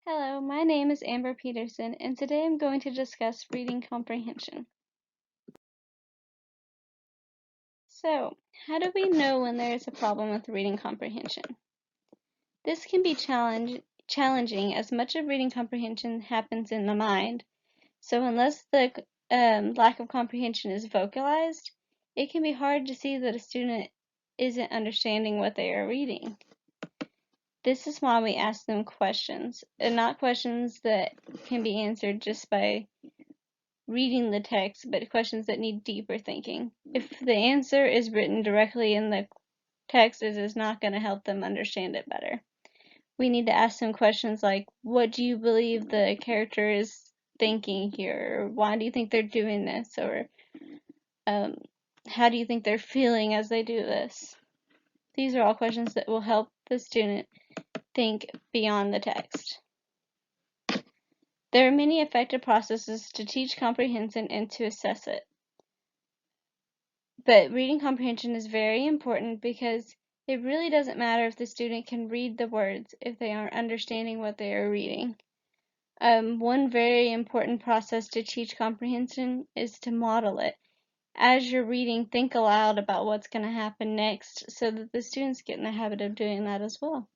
Hello, my name is Amber Peterson, and today I'm going to discuss reading comprehension. So, how do we know when there is a problem with reading comprehension? This can be challenging as much of reading comprehension happens in the mind, so unless the lack of comprehension is vocalized, it can be hard to see that a student isn't understanding what they are reading. This is why we ask them questions, and not questions that can be answered just by reading the text, but questions that need deeper thinking. If the answer is written directly in the text, it is not going to help them understand it better. We need to ask them questions like, what do you believe the character is thinking here? Or why do you think they're doing this? Or how do you think they're feeling as they do this? These are all questions that will help the student think beyond the text. There are many effective processes to teach comprehension and to assess it. But reading comprehension is very important because it really doesn't matter if the student can read the words if they aren't understanding what they are reading. One very important process to teach comprehension is to model it. As you're reading, think aloud about what's going to happen next so that the students get in the habit of doing that as well.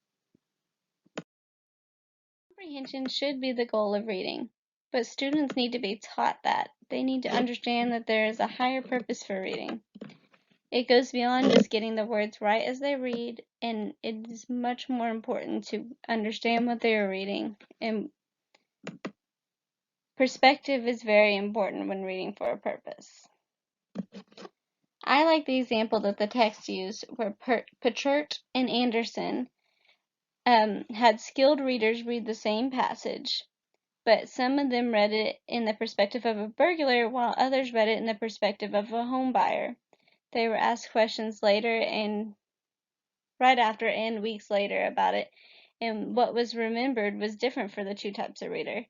Comprehension should be the goal of reading, but students need to be taught that. They need to understand that there is a higher purpose for reading. It goes beyond just getting the words right as they read, and it is much more important to understand what they are reading. And perspective is very important when reading for a purpose. I like the example that the text used where Pechert and Anderson had skilled readers read the same passage, but some of them read it in the perspective of a burglar while others read it in the perspective of a home buyer. They were asked questions later and right after and weeks later about it, and what was remembered was different for the two types of reader.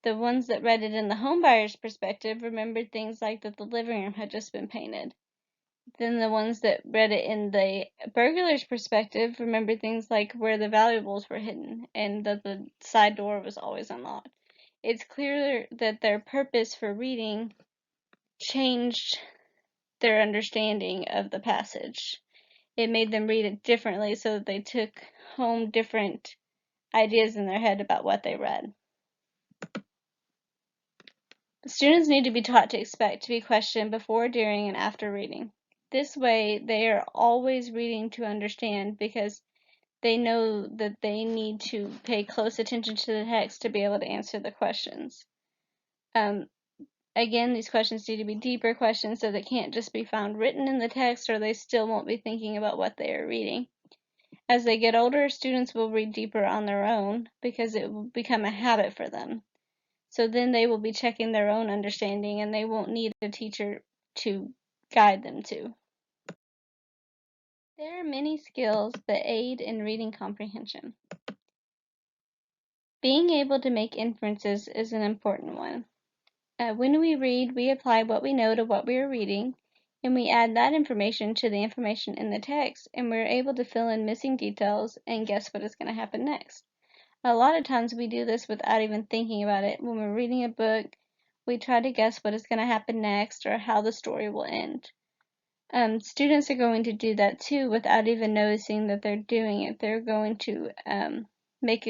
The ones that read it in the homebuyer's perspective remembered things like that the living room had just been painted. Then the ones that read it in the burglar's perspective remembered things like where the valuables were hidden and that the side door was always unlocked. It's clear that their purpose for reading changed their understanding of the passage. It made them read it differently so that they took home different ideas in their head about what they read. Students need to be taught to expect to be questioned before, during, and after reading. This way, they are always reading to understand because they know that they need to pay close attention to the text to be able to answer the questions. Again, these questions need to be deeper questions so they can't just be found written in the text or they still won't be thinking about what they are reading. As they get older, students will read deeper on their own because it will become a habit for them. So then they will be checking their own understanding and they won't need a teacher to guide them to. There are many skills that aid in reading comprehension. Being able to make inferences is an important one. When we read, we apply what we know to what we are reading, and we add that information to the information in the text, and we're able to fill in missing details and guess what is going to happen next. A lot of times we do this without even thinking about it. When we're reading a book, we try to guess what is going to happen next or how the story will end. Students are going to do that too without even noticing that they're doing it. They're going to make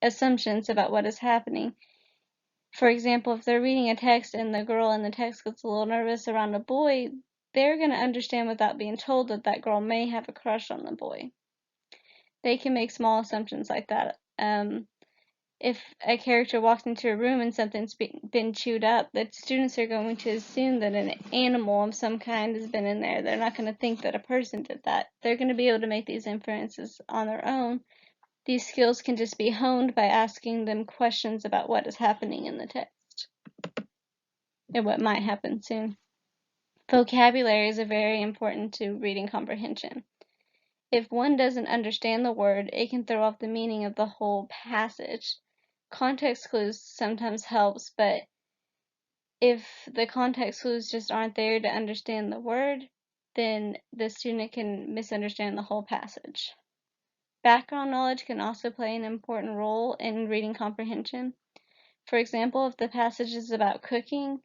assumptions about what is happening. For example, if they're reading a text and the girl in the text gets a little nervous around a boy, they're going to understand without being told that that girl may have a crush on the boy. They can make small assumptions like that. If a character walks into a room and something's been chewed up, the students are going to assume that an animal of some kind has been in there. They're not going to think that a person did that. They're going to be able to make these inferences on their own. These skills can just be honed by asking them questions about what is happening in the text and what might happen soon. Vocabulary is very important to reading comprehension. If one doesn't understand the word, it can throw off the meaning of the whole passage. Context clues sometimes helps, but if the context clues just aren't there to understand the word, then the student can misunderstand the whole passage. Background knowledge can also play an important role in reading comprehension. For example, if the passage is about cooking,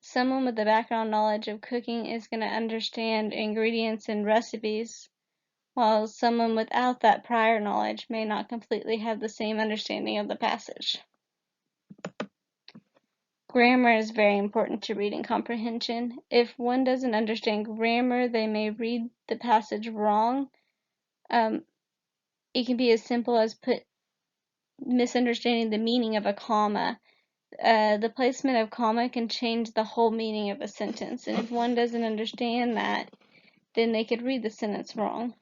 someone with the background knowledge of cooking is going to understand ingredients and recipes, while someone without that prior knowledge may not completely have the same understanding of the passage. Grammar is very important to reading comprehension. If one doesn't understand grammar, they may read the passage wrong. It can be as simple as misunderstanding the meaning of a comma. The placement of comma can change the whole meaning of a sentence, and if one doesn't understand that, then they could read the sentence wrong.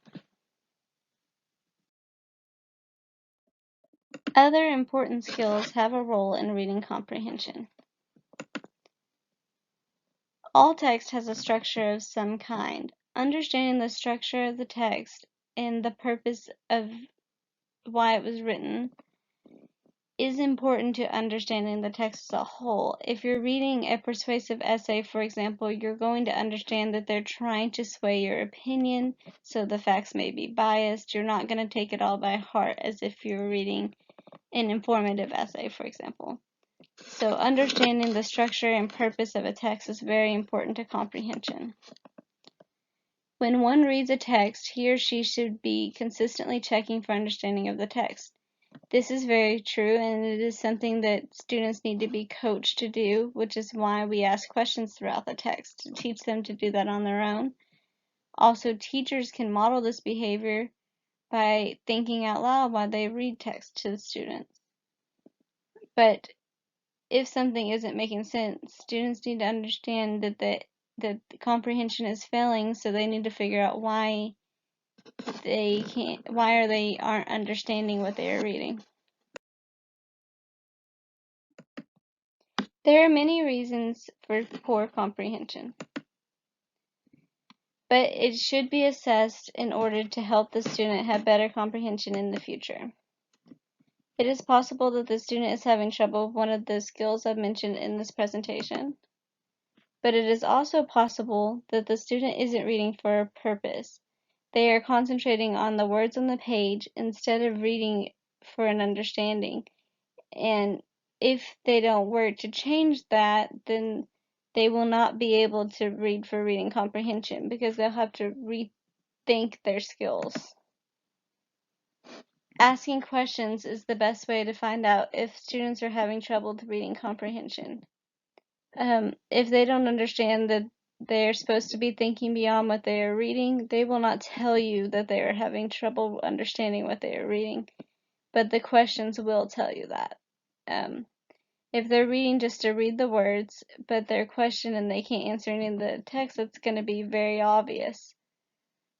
Other important skills have a role in reading comprehension. All text has a structure of some kind. Understanding the structure of the text and the purpose of why it was written is important to understanding the text as a whole. If you're reading a persuasive essay, for example, you're going to understand that they're trying to sway your opinion, so the facts may be biased. You're not going to take it all by heart as if you're reading an informative essay, for example. So understanding the structure and purpose of a text is very important to comprehension. When one reads a text, he or she should be consistently checking for understanding of the text. This is very true, and it is something that students need to be coached to do, which is why we ask questions throughout the text to teach them to do that on their own. Also, teachers can model this behavior by thinking out loud while they read text to the students. But if something isn't making sense, students need to understand that the comprehension is failing, so they need to figure out why they aren't understanding what they are reading. There are many reasons for poor comprehension, but it should be assessed in order to help the student have better comprehension in the future. It is possible that the student is having trouble with one of the skills I've mentioned in this presentation, but it is also possible that the student isn't reading for a purpose. They are concentrating on the words on the page instead of reading for an understanding. And if they don't work to change that, then they will not be able to read for reading comprehension because they'll have to rethink their skills. Asking questions is the best way to find out if students are having trouble with reading comprehension. If they don't understand that they're supposed to be thinking beyond what they are reading, they will not tell you that they are having trouble understanding what they are reading, but the questions will tell you that. If they're reading just to read the words, but they're questioned and they can't answer any of the text, it's going to be very obvious.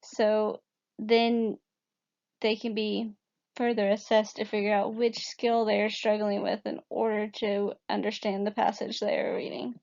So then they can be further assessed to figure out which skill they are struggling with in order to understand the passage they are reading.